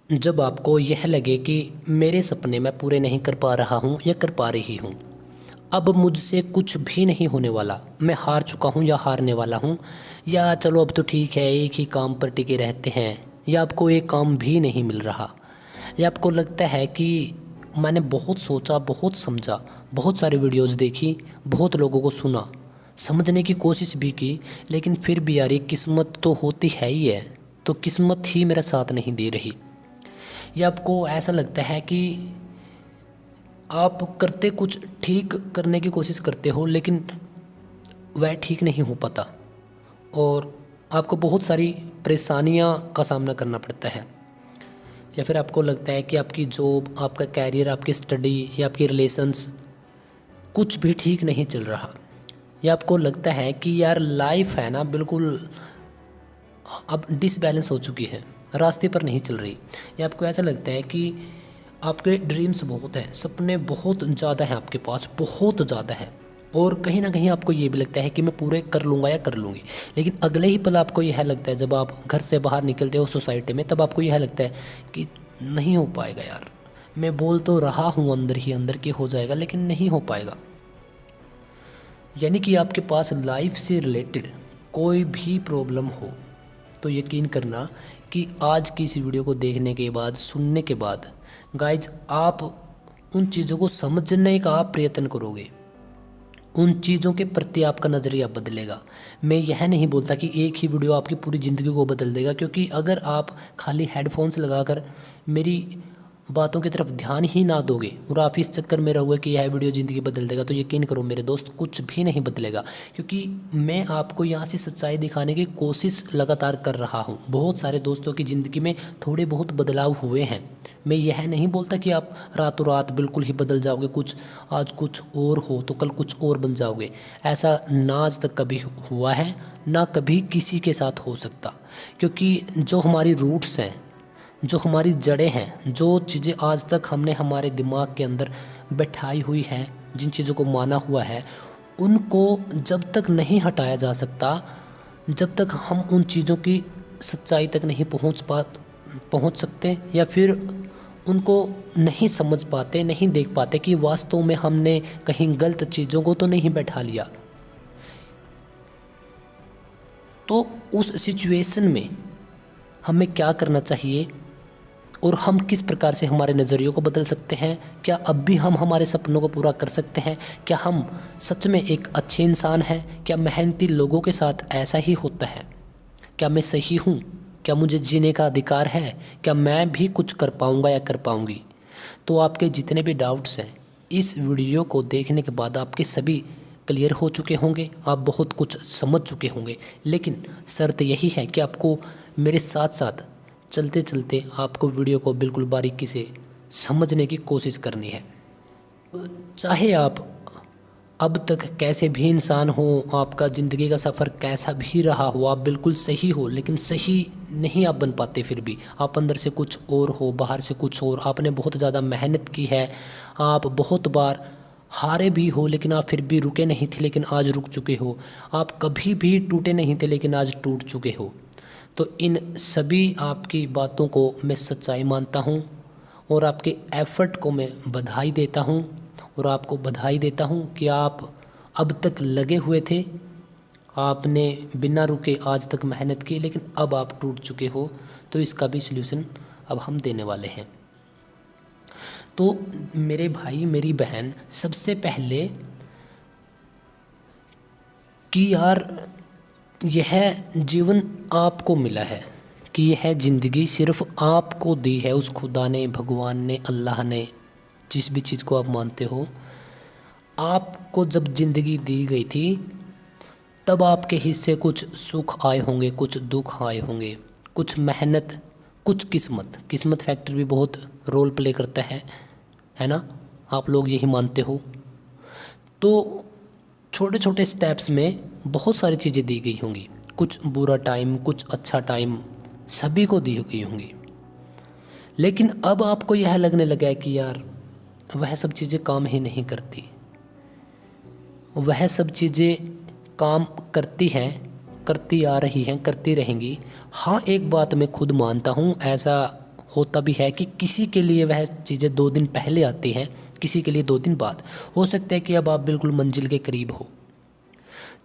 जब आपको यह लगे कि मेरे सपने मैं पूरे नहीं कर पा रहा हूँ या कर पा रही हूँ, अब मुझसे कुछ भी नहीं होने वाला, मैं हार चुका हूँ या हारने वाला हूँ, या चलो अब तो ठीक है एक ही काम पर टिके रहते हैं, या आपको एक काम भी नहीं मिल रहा, या आपको लगता है कि मैंने बहुत सोचा, बहुत समझा, बहुत सारी वीडियोस देखी, बहुत लोगों को सुना, समझने की कोशिश भी की, लेकिन फिर भी यार ये किस्मत तो होती है ही है, तो किस्मत ही मेरा साथ नहीं दे रही। या आपको ऐसा लगता है कि आप करते कुछ ठीक करने की कोशिश करते हो, लेकिन वह ठीक नहीं हो पाता और आपको बहुत सारी परेशानियां का सामना करना पड़ता है। या फिर आपको लगता है कि आपकी जॉब, आपका कैरियर, आपकी स्टडी या आपकी रिलेशंस कुछ भी ठीक नहीं चल रहा। या आपको लगता है कि यार लाइफ है ना बिल्कुल अब डिसबैलेंस हो चुकी है, रास्ते पर नहीं चल रही। या आपको ऐसा लगता है कि आपके ड्रीम्स बहुत हैं, सपने बहुत ज़्यादा हैं आपके पास, बहुत ज़्यादा हैं, और कहीं ना कहीं आपको ये भी लगता है कि मैं पूरे कर लूँगा या कर लूँगी, लेकिन अगले ही पल आपको यह लगता है, जब आप घर से बाहर निकलते हो सोसाइटी में, तब आपको यह लगता है कि नहीं हो पाएगा यार, मैं बोल तो रहा हूँ अंदर ही अंदर कि हो जाएगा, लेकिन नहीं हो पाएगा। यानी कि आपके पास लाइफ से रिलेटेड कोई भी प्रॉब्लम हो तो यकीन करना कि आज की इस वीडियो को देखने के बाद, सुनने के बाद गाइज आप उन चीज़ों को समझने का आप प्रयत्न करोगे, उन चीज़ों के प्रति आपका नज़रिया बदलेगा। मैं यह नहीं बोलता कि एक ही वीडियो आपकी पूरी ज़िंदगी को बदल देगा, क्योंकि अगर आप खाली हेडफोन्स लगाकर मेरी बातों की तरफ ध्यान ही ना दोगे और आप इस चक्कर में रहोगे कि यह वीडियो ज़िंदगी बदल देगा, तो यकीन करो मेरे दोस्त कुछ भी नहीं बदलेगा। क्योंकि मैं आपको यहाँ से सच्चाई दिखाने की कोशिश लगातार कर रहा हूँ। बहुत सारे दोस्तों की ज़िंदगी में थोड़े बहुत बदलाव हुए हैं। मैं यह नहीं बोलता कि आप रातों रात बिल्कुल ही बदल जाओगे, कुछ आज कुछ और हो तो कल कुछ और बन जाओगे। ऐसा ना आज तक कभी हुआ है, ना कभी किसी के साथ हो सकता। क्योंकि जो हमारी रूट्स हैं, जो हमारी जड़ें हैं, जो चीज़ें आज तक हमने हमारे दिमाग के अंदर बैठाई हुई हैं, जिन चीज़ों को माना हुआ है, उनको जब तक नहीं हटाया जा सकता, जब तक हम उन चीज़ों की सच्चाई तक नहीं पहुंच सकते, या फिर उनको नहीं समझ पाते, नहीं देख पाते कि वास्तव में हमने कहीं गलत चीज़ों को तो नहीं बैठा लिया, तो उस सिचुएशन में हमें क्या करना चाहिए और हम किस प्रकार से हमारे नज़रियों को बदल सकते हैं। क्या अब भी हम हमारे सपनों को पूरा कर सकते हैं? क्या हम सच में एक अच्छे इंसान हैं? क्या मेहनती लोगों के साथ ऐसा ही होता है? क्या मैं सही हूँ? क्या मुझे जीने का अधिकार है? क्या मैं भी कुछ कर पाऊँगा या कर पाऊँगी? तो आपके जितने भी डाउट्स हैं, इस वीडियो को देखने के बाद आपके सभी क्लियर हो चुके होंगे, आप बहुत कुछ समझ चुके होंगे। लेकिन शर्त यही है कि आपको मेरे साथ साथ चलते चलते आपको वीडियो को बिल्कुल बारीकी से समझने की कोशिश करनी है। चाहे आप अब तक कैसे भी इंसान हो, आपका ज़िंदगी का सफ़र कैसा भी रहा हो, आप बिल्कुल सही हो, लेकिन सही नहीं आप बन पाते, फिर भी आप अंदर से कुछ और हो, बाहर से कुछ और, आपने बहुत ज़्यादा मेहनत की है, आप बहुत बार हारे भी हो, लेकिन आप फिर भी रुके नहीं थे, लेकिन आज रुक चुके हो, आप कभी भी टूटे नहीं थे, लेकिन आज टूट चुके हो। तो इन सभी आपकी बातों को मैं सच्चाई मानता हूँ और आपके एफ़र्ट को मैं बधाई देता हूँ, और आपको बधाई देता हूँ कि आप अब तक लगे हुए थे, आपने बिना रुके आज तक मेहनत की, लेकिन अब आप टूट चुके हो, तो इसका भी सलूशन अब हम देने वाले हैं। तो मेरे भाई, मेरी बहन, सबसे पहले कि यार यह जीवन आपको मिला है, कि यह ज़िंदगी सिर्फ़ आपको दी है, उस खुदा ने, भगवान ने, अल्लाह ने, जिस भी चीज़ को आप मानते हो, आपको जब ज़िंदगी दी गई थी तब आपके हिस्से कुछ सुख आए होंगे, कुछ दुख आए होंगे, कुछ मेहनत, कुछ किस्मत फैक्टर भी बहुत रोल प्ले करता है ना? आप लोग यही मानते हो। तो छोटे छोटे स्टेप्स में बहुत सारी चीज़ें दी गई होंगी, कुछ बुरा टाइम, कुछ अच्छा टाइम, सभी को दी गई होंगी, लेकिन अब आपको यह लगने लगा है कि यार वह सब चीज़ें काम ही नहीं करती, वह सब चीज़ें काम करती हैं, करती आ रही हैं, करती रहेंगी। हाँ, एक बात मैं खुद मानता हूँ, ऐसा होता भी है कि किसी के लिए वह चीज़ें 2 दिन पहले आती हैं, किसी के लिए 2 दिन बाद। हो सकता है कि अब आप बिल्कुल मंजिल के करीब हो।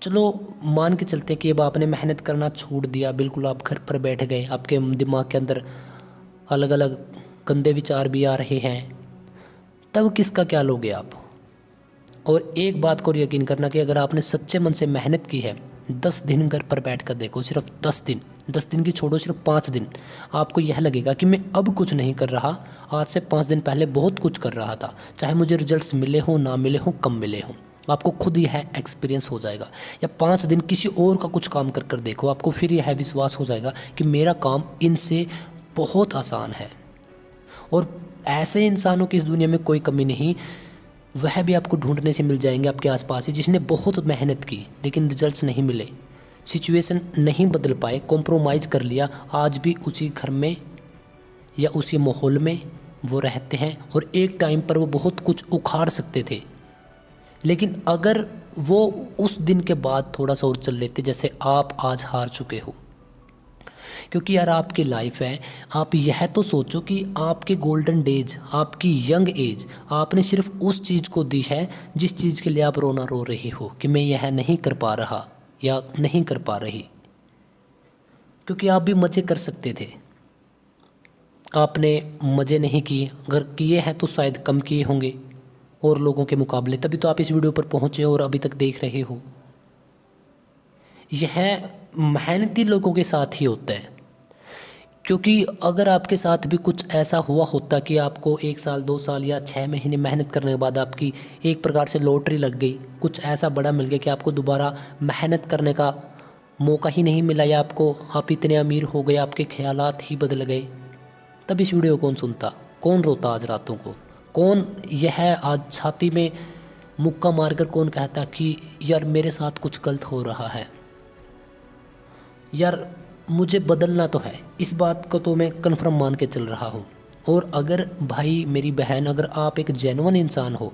चलो मान के चलते हैं कि अब आपने मेहनत करना छोड़ दिया, बिल्कुल आप घर पर बैठ गए, आपके दिमाग के अंदर अलग अलग गंदे विचार भी आ रहे हैं, तब किसका क्या लोगे आप? और एक बात को यकीन करना कि अगर आपने सच्चे मन से मेहनत की है, 10 दिन घर पर बैठ कर देखो, सिर्फ 10 दिन की छोड़ो, सिर्फ 5 दिन, आपको यह लगेगा कि मैं अब कुछ नहीं कर रहा, आज से 5 दिन पहले बहुत कुछ कर रहा था, चाहे मुझे रिजल्ट्स मिले हो ना मिले हो, कम मिले हो, आपको खुद यह एक्सपीरियंस हो जाएगा। या 5 दिन किसी और का कुछ काम कर कर देखो, आपको फिर यह विश्वास हो जाएगा कि मेरा काम इनसे बहुत आसान है। और ऐसे इंसानों की इस दुनिया में कोई कमी नहीं, वह भी आपको ढूंढने से मिल जाएंगे आपके आसपास ही, जिसने बहुत मेहनत की लेकिन रिजल्ट्स नहीं मिले, सिचुएशन नहीं बदल पाए, कॉम्प्रोमाइज़ कर लिया, आज भी उसी घर में या उसी माहौल में वो रहते हैं और एक टाइम पर वो बहुत कुछ उखाड़ सकते थे। लेकिन अगर वो उस दिन के बाद थोड़ा सा और चल लेते, जैसे आप आज हार चुके हो, क्योंकि यार आपकी लाइफ है, आप यह तो सोचो कि आपके गोल्डन डेज, आपकी यंग एज आपने सिर्फ उस चीज़ को दी है जिस चीज़ के लिए आप रोना रो रही हो कि मैं यह नहीं कर पा रहा या नहीं कर पा रही। क्योंकि आप भी मज़े कर सकते थे, आपने मज़े नहीं किए, अगर किए हैं तो शायद कम किए होंगे और लोगों के मुकाबले, तभी तो आप इस वीडियो पर पहुँचे और अभी तक देख रहे हो। यह मेहनती लोगों के साथ ही होता है, क्योंकि अगर आपके साथ भी कुछ ऐसा हुआ होता कि आपको 1 साल 2 साल या 6 महीने मेहनत करने के बाद आपकी एक प्रकार से लॉटरी लग गई, कुछ ऐसा बड़ा मिल गया कि आपको दोबारा मेहनत करने का मौका ही नहीं मिला, या आप इतने अमीर हो गए, आपके ख्यालात ही बदल गए, तब इस वीडियो को कौन सुनता, कौन रोता आज रातों को, कौन यह आज छाती में मुक्का मारकर कौन कहता कि यार मेरे साथ कुछ गलत हो रहा है, यार मुझे बदलना तो है। इस बात को तो मैं कन्फर्म मान के चल रहा हूँ। और अगर भाई मेरी बहन, अगर आप एक जेन्युइन इंसान हो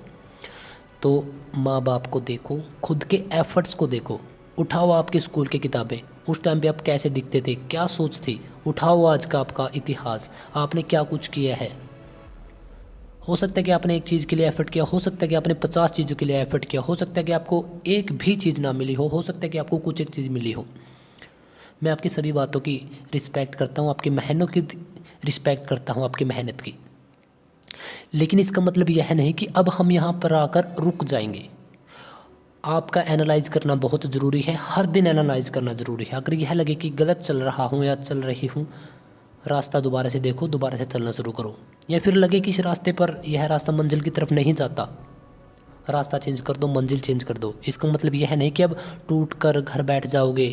तो माँ बाप को देखो, खुद के एफर्ट्स को देखो, उठाओ आपके स्कूल की किताबें, उस टाइम पे आप कैसे दिखते थे, क्या सोच थी, उठाओ आज का आपका इतिहास, आपने क्या कुछ किया है। हो सकता है कि आपने एक चीज़ के लिए एफर्ट किया, हो सकता है कि आपने 50 चीज़ों के लिए एफर्ट किया, हो सकता है कि आपको एक भी चीज़ ना मिली हो सकता है कि आपको कुछ एक चीज़ मिली हो। मैं आपकी सभी बातों की रिस्पेक्ट करता हूँ, आपकी मेहनत की रिस्पेक्ट करता हूँ, आपकी मेहनत की। लेकिन इसका मतलब यह नहीं कि अब हम यहाँ पर आकर रुक जाएंगे। आपका एनालाइज करना बहुत ज़रूरी है, हर दिन एनालाइज करना ज़रूरी है। अगर यह लगे कि गलत चल रहा हूँ या चल रही हूँ, रास्ता दोबारा से देखो, दोबारा से चलना शुरू करो। या फिर लगे कि इस रास्ते पर यह रास्ता मंजिल की तरफ नहीं जाता, रास्ता चेंज कर दो, मंजिल चेंज कर दो। इसका मतलब यह नहीं कि अब टूट कर घर बैठ जाओगे,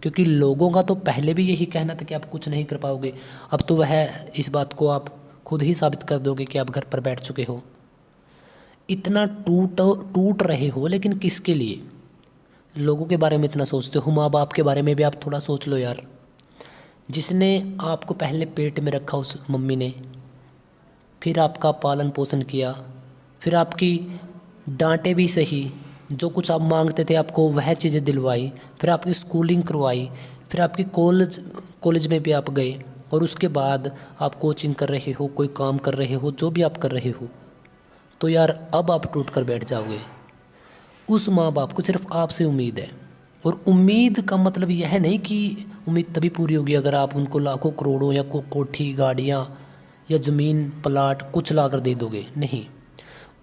क्योंकि लोगों का तो पहले भी यही कहना था कि आप कुछ नहीं कर पाओगे। अब तो वह इस बात को आप खुद ही साबित कर दोगे कि आप घर पर बैठ चुके हो। इतना टूट रहे हो, लेकिन किसके लिए? लोगों के बारे में इतना सोचते हो, माँ बाप के बारे में भी आप थोड़ा सोच लो यार। जिसने आपको पहले पेट में रखा, उस मम्मी ने, फिर आपका पालन पोषण किया, फिर आपकी डांटे भी सही, जो कुछ आप मांगते थे आपको वह चीज़ें दिलवाई, फिर आपकी स्कूलिंग करवाई, फिर आपकी कॉलेज में भी आप गए, और उसके बाद आप कोचिंग कर रहे हो, कोई काम कर रहे हो, जो भी आप कर रहे हो, तो यार अब आप टूट कर बैठ जाओगे। उस माँ बाप को सिर्फ आपसे उम्मीद है, और उम्मीद का मतलब यह नहीं कि उम्मीद तभी पूरी होगी अगर आप उनको लाखों करोड़ों या कोठी गाड़ियाँ या ज़मीन प्लाट कुछ ला कर दे दोगे। नहीं,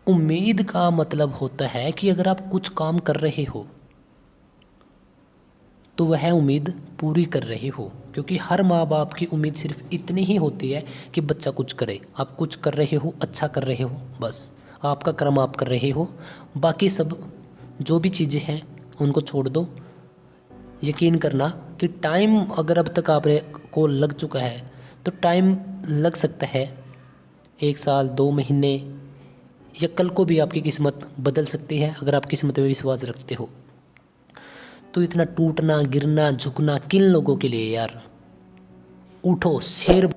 उम्मीद का मतलब होता है कि अगर आप कुछ काम कर रहे हो तो वह उम्मीद पूरी कर रहे हो, क्योंकि हर माँ बाप की उम्मीद सिर्फ इतनी ही होती है कि बच्चा कुछ करे। आप कुछ कर रहे हो, अच्छा कर रहे हो, बस आपका कर्म आप कर रहे हो, बाकी सब जो भी चीज़ें हैं उनको छोड़ दो। यकीन करना कि टाइम अगर अब तक आपने को लग चुका है तो टाइम लग सकता है 1 साल 2 महीने, या कल को भी आपकी किस्मत बदल सकती है अगर आप किस्मत में विश्वास रखते हो। तो इतना टूटना, गिरना, झुकना किन लोगों के लिए यार? उठो, शेर